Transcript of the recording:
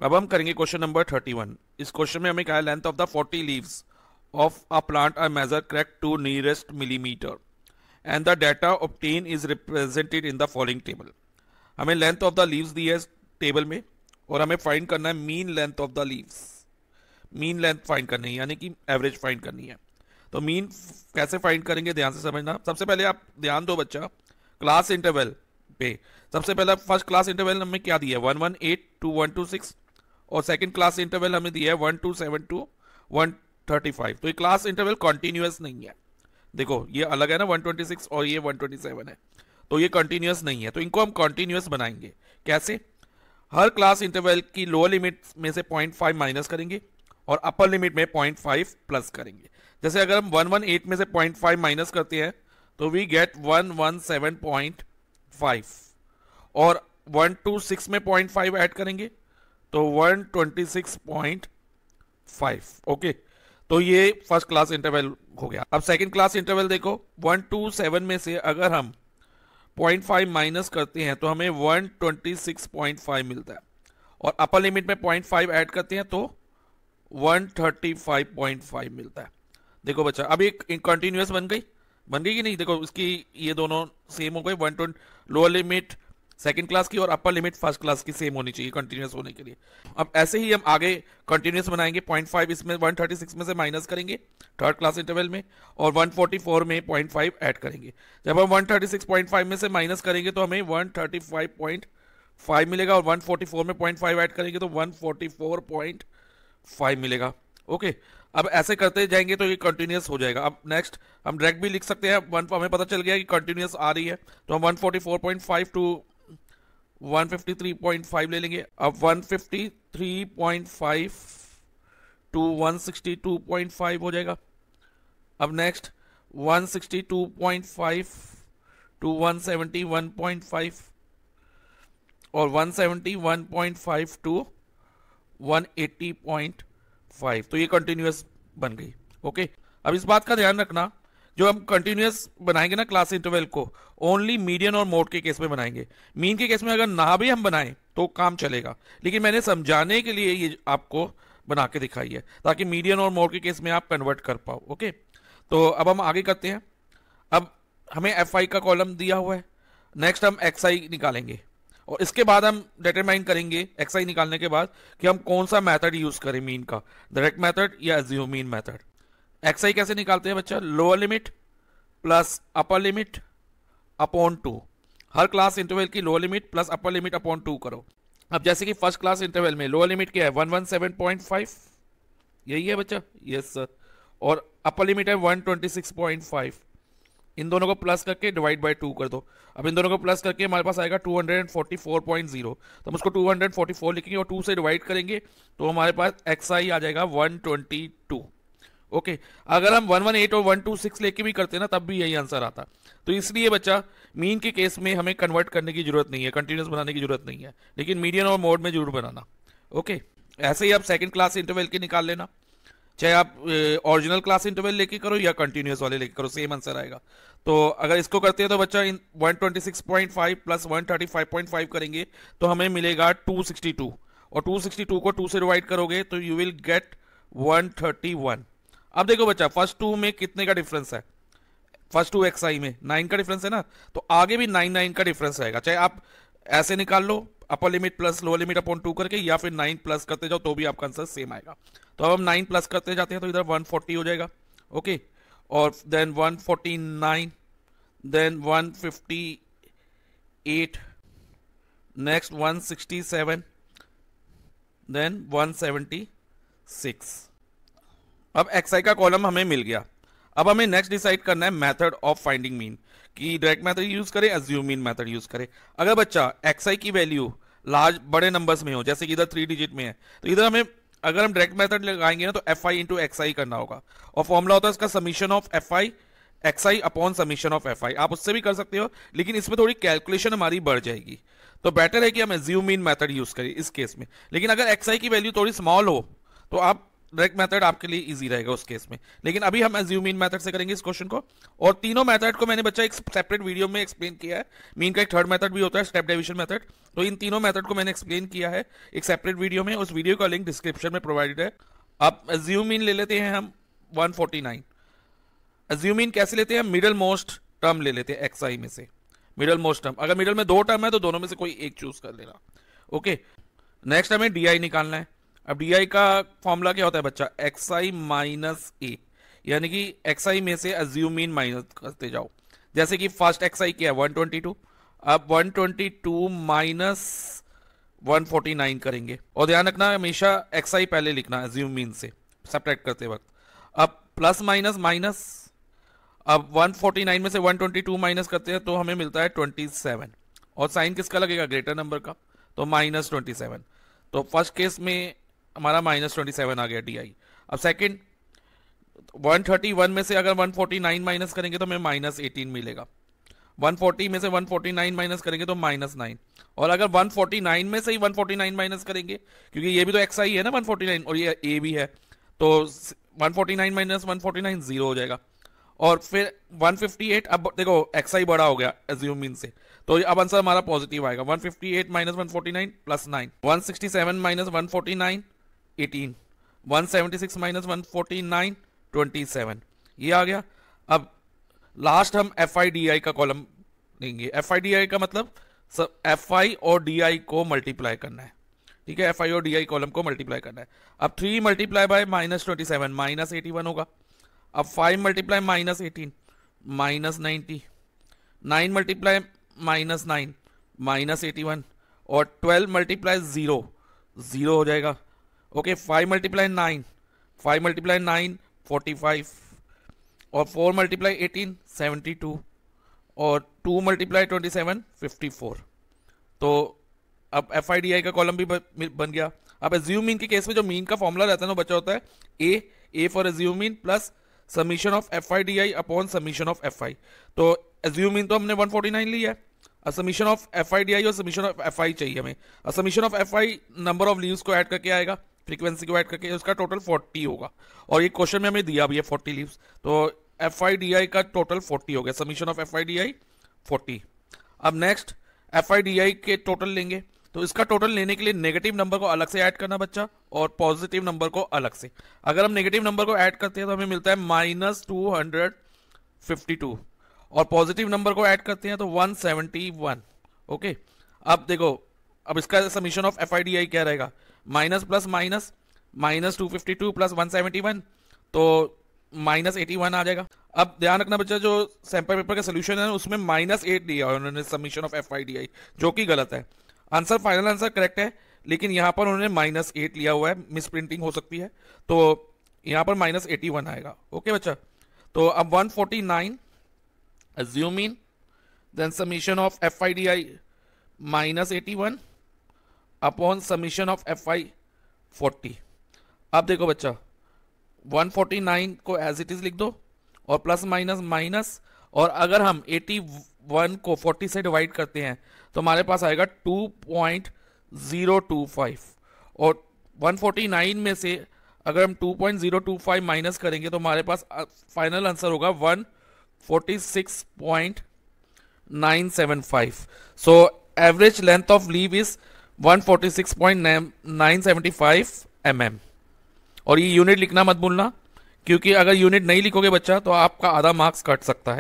अब हम करेंगे क्वेश्चन नंबर 31। इस क्वेश्चन में हमें कहा है length of the 40 leaves of a plant are measure correct to nearest millimetre and the data obtain is represented in the following table. हमें लेंथ ऑफ द लीव्स दी है टेबल में और हमें फाइंड करना है mean length of the leaves. Mean length find करनी है यानी कि एवरेज फाइंड करनी है। तो मीन कैसे फाइंड करेंगे ध्यान से समझना। सबसे पहले आप ध्यान दो बच्चा, क्लास इंटरवल पे सबसे पहले फर्स्ट क्लास इंटरवल हमें क्या दिया है 118 to 126 और सेकंड क्लास इंटरवल हमें दिया है 127 to 135। तो ये क्लास इंटरवल कॉन्टिन्यूस नहीं है। देखो ये अलग है ना 126 और ये 127 है, तो ये कंटिन्यूस नहीं है। तो इनको हम कंटिन्यूस बनाएंगे कैसे? हर क्लास इंटरवल की लोअर लिमिट में से 0.5 माइनस करेंगे और अपर लिमिट में 0.5 प्लस करेंगे। जैसे अगर हम 118 में से 0.5 माइनस करते हैं तो वी गेट 117.5 और 126 में 0.5 ऐड करेंगे तो 126.5। ओके, तो ये फर्स्ट क्लास इंटरवल हो गया। अब सेकंड क्लास इंटरवल देखो, 127 में से अगर हम 0.5 माइनस करते हैं तो हमें 126.5 मिलता है और अपर लिमिट में 0.5 ऐड करते हैं तो 135.5 मिलता है। देखो बच्चा अब एक कंटिन्यूस बन गई कि नहीं? देखो इसकी ये दोनों सेम हो गए। 120 लोअर लिमिट सेकंड क्लास की और अपर लिमिट फर्स्ट क्लास की सेम होनी चाहिए कंटिन्यूस होने के लिए। अब ऐसे ही हम आगे कंटिन्यूस बनाएंगे। 0.5 इसमें 136 में से माइनस करेंगे थर्ड क्लास इंटरवल में और 144 में 0.5 ऐड करेंगे। जब हम 136.5 में से माइनस करेंगे तो हमें 135.5 मिलेगा और 144 में 0.5 ऐड करेंगे तो 144.5 मिलेगा। ओके, अब ऐसे करते जाएंगे तो ये कंटिन्यूस हो जाएगा। अब नेक्स्ट हम डायरेक्ट भी लिख सकते हैं। हमें पता चल गया कि कंटिन्यूस आ रही है तो हम 144.5 टू 153.5 ले लेंगे। अब 153.5 टू 162.5 हो जाएगा। अब नेक्स्ट 162.5 टू 171.5 और 171.5 टू 180.5। तो ये कंटिन्यूस बन गई। ओके, अब इस बात का ध्यान रखना, जो हम कंटिन्यूस बनाएंगे ना क्लास इंटरवल को, ओनली मीडियन और मोड के केस में बनाएंगे। मीन के केस में अगर ना भी हम बनाएं तो काम चलेगा, लेकिन मैंने समझाने के लिए ये आपको बना के दिखाई है ताकि मीडियन और मोड के केस में आप कन्वर्ट कर पाओ। ओके, तो अब हम आगे करते हैं। अब हमें एफ आई का कॉलम दिया हुआ है, नेक्स्ट हम एक्स आई निकालेंगे और इसके बाद हम डिटरमाइन करेंगे एक्स आई निकालने के बाद कि हम कौन सा मेथड यूज करें, मीन का डायरेक्ट मेथड या एज्यूम मीन मेथड। एक्स आई कैसे निकालते हैं बच्चा? Lower limit plus upper limit upon 2। हर क्लास इंटरवल की lower limit plus upper limit upon 2 करो। अब जैसे कि फर्स्ट क्लास इंटरवल में लोअर लिमिट क्या है 117.5, यही है बच्चा? Yes sir. और अपर लिमिट है 126.5। इन दोनों को प्लस करके डिवाइड बाय 2 कर दो। अब इन दोनों को प्लस करके हमारे पास आएगा 244.0, तो हम उसको 244 लिखेंगे और 2 से डिवाइड करेंगे तो हमारे पास एक्स आई आ जाएगा 122। ओके, अगर हम 118 और 126 लेके भी करते ना तब भी यही आंसर आता। तो इसलिए बच्चा मीन के केस में हमें कन्वर्ट करने की जरूरत नहीं है, कंटिन्यूस बनाने की जरूरत नहीं है, लेकिन मीडियन और मोड में जरूर बनाना। ओके, ऐसे ही आप सेकंड क्लास इंटरवल के निकाल लेना, चाहे आप ओरिजिनल क्लास इंटरवल लेके करो या कंटिन्यूस वाले लेके करो, सेम आंसर आएगा। तो अगर इसको करते हैं तो बच्चा 126.5 प्लस 135.5 करेंगे तो हमें मिलेगा 262 और 262 को 2 से डिवाइड करोगे तो यू विल गेट 131। अब देखो बच्चा फर्स्ट 2 में कितने का डिफरेंस है? फर्स्ट 2 एक्स आई में 9 का डिफरेंस है ना, तो आगे भी 9 का डिफरेंस रहेगा। चाहे आप ऐसे निकाल लो upper limit plus lower limit upon 2 करके, या फिर 9 प्लस करते जाओ तो भी आपका आंसर सेम आएगा। तो अब हम 9 प्लस करते जाते हैं तो इधर 140 हो जाएगा। ओके, और देन 149, देन 158, नेक्स्ट 167, देन 176। अब एक्स आई का कॉलम हमें मिल गया। अब हमें नेक्स्ट डिसाइड करना है मेथड ऑफ फाइंडिंग मीन, कि डायरेक्ट मेथड यूज करें एज्यूम मीन मेथड यूज करें। अगर बच्चा एक्स आई की वैल्यू लार्ज बड़े नंबर्स में हो, जैसे कि इधर 3 डिजिट में है, तो इधर हमें अगर हम डायरेक्ट मेथड लगाएंगे ना तो एफ आई इंटू एक्स आई करना होगा और फॉर्मूला होता है इसका summation of F I x I upon summation of F आई। आप उससे भी कर सकते हो, लेकिन इसमें थोड़ी कैलकुलेशन हमारी बढ़ जाएगी, तो बेटर है कि हम एज्यूम मीन मेथड यूज करें इस केस में। लेकिन अगर एक्स आई की वैल्यू थोड़ी स्मॉल हो तो आप डायरेक्ट मेथड आपके लिए इजी रहेगा उस केस में, लेकिन अभी हम एज्यूम मीन मेथड से करेंगे इस क्वेश्चन को। और तीनों मेथड को मैंने बच्चा एक सेपरेट वीडियो में एक्सप्लेन किया है। मीन का एक थर्ड मेथड भी होता है, स्टेप डेविएशन मेथड। तो इन तीनों मेथड को मैंने एक्सप्लेन किया है एक सेपरेट वीडियो में, उस वीडियो का लिंक डिस्क्रिप्शन में प्रोवाइडेड है। अब एज्यूम मीन ले लेते हैं हम 149। एज्यूम मीन कैसे लेते हैं, मिडल मोस्ट टर्म ले लेते हैं एक्स आई में से, मिडल मोस्ट टर्म। अगर मिडल में दो टर्म है तो दोनों में से कोई एक चूज कर लेना। ओके, नेक्स्ट हमें डी आई निकालना है। अब डी आई का फॉर्मूला क्या होता है बच्चा, एक्स आई माइनस ए, यानी कि एक्स आई में से एज्यूम मीन माइनस करते जाओ। जैसे कि फर्स्ट एक्स आई क्या है 122, अब 122 माइनस 149 करेंगे। और ध्यान रखना हमेशा एक्स आई पहले लिखना एज्यूम मीन से सब्ट्रैक्ट करते वक्त। अब प्लस माइनस माइनस, अब 149 में से 122 माइनस करते हैं तो हमें मिलता है 27, और साइन किसका लगेगा, ग्रेटर नंबर का, तो माइनस 27। तो फर्स्ट केस में हमारा माइनस 27 आ गया डी आई। अब सेकेंड 131 में से अगर 149 माइनस करेंगे तो हमें माइनस 18 मिलेगा। 140 में से 149 माइनस करेंगे तो माइनस 9, और अगर 149 में से ही 149 माइनस करेंगे, क्योंकि ये भी तो एक्स आई है ना 149 और ये ए भी है, तो 149 माइनस 149 जीरो हो जाएगा। और फिर 158, अब देखो एक्स आई बड़ा हो गया एज्यूम मीन से, तो अब आंसर हमारा पॉजिटिव आएगा। 158 माइनस 149 प्लस 9, 167 माइनस 149 18, 176 माइनस 149 27, ये आ गया। अब लास्ट हम एफ आई डी आई का कॉलम लेंगे। एफ आई डी आई का मतलब एफ आई और डी आई को मल्टीप्लाई करना है, ठीक है, एफ आई और डी आई कॉलम को मल्टीप्लाई करना है। अब 3 मल्टीप्लाई बाय माइनस 27 माइनस 81 होगा। अब 5 multiply minus 18 minus 90, 9 multiply minus 9 minus 81, और 12 मल्टीप्लाई 0 0 हो जाएगा। ओके, 5 मल्टीप्लाई 9 5 मल्टीप्लाई 9 45, और 4 मल्टीप्लाई 18 72, और 2 मल्टीप्लाई 27 54। तो अब एफ आई डी आई का कॉलम भी बन गया। अब एज्यूम मीन के केस में जो मीन का फॉर्मूला रहता है ना बच्चा होता है A for assume mean plus summation of F I D I upon summation of F आई। तो एज्यूम मीन तो हमने 149 लिया है, अब summation of F I D आई और समीशन ऑफ एफ आई चाहिए हमें। अब summation of F I number of leaves को ऐड करके आएगा, फ्रीक्वेंसी को ऐड करके, उसका टोटल 40 होगा। और ये क्वेश्चन में हमें दिया भी है 40 लीव्स, तो एफ आई डी आई का टोटल 40 हो गया, summation of F I D आई 40। अब नेक्स्ट एफ आई डी आई के टोटल लेंगे, तो इसका टोटल लेने के लिए नेगेटिव नंबर को अलग से ऐड करना बच्चा, और पॉजिटिव नंबर को अलग से। अगर हम नेगेटिव नंबर को ऐड करते हैं तो हमें मिलता है माइनस 252, और पॉजिटिव नंबर को ऐड करते हैं तो 171। ओके, अब देखो, अब इसका summation of F I D आई क्या रहेगा, minus plus minus, minus 252 plus 171, तो माइनस 81 आ जाएगा। अब ध्यान रखना बच्चा, जो सैंपल पेपर का सोल्यूशन है उसमें माइनस 8 दिया है उन्होंने summation of F I D आई, जो कि गलत है। आंसर फाइनल आंसर करेक्ट है, लेकिन यहाँ पर उन्होंने माइनस 8 लिया हुआ है, मिस प्रिंटिंग हो सकती है, तो यहाँ पर माइनस 81 आएगा। ओके बच्चा, तो अब 149 एज्यूम इन, then summation of F I D I minus 81 upon summation of F I 40। अब देखो बच्चा, 149 को एज इट इज लिख दो, और प्लस माइनस माइनस, और अगर हम 81 को 40 से डिवाइड करते हैं तो हमारे पास आएगा 2.025, और 149 में से अगर हम 2.025 माइनस करेंगे तो हमारे पास फाइनल आंसर होगा 146.975। So average length of leave is 146.975 mm। और ये यूनिट लिखना मत भूलना, क्योंकि अगर यूनिट नहीं लिखोगे बच्चा तो आपका आधा मार्क्स कट सकता है।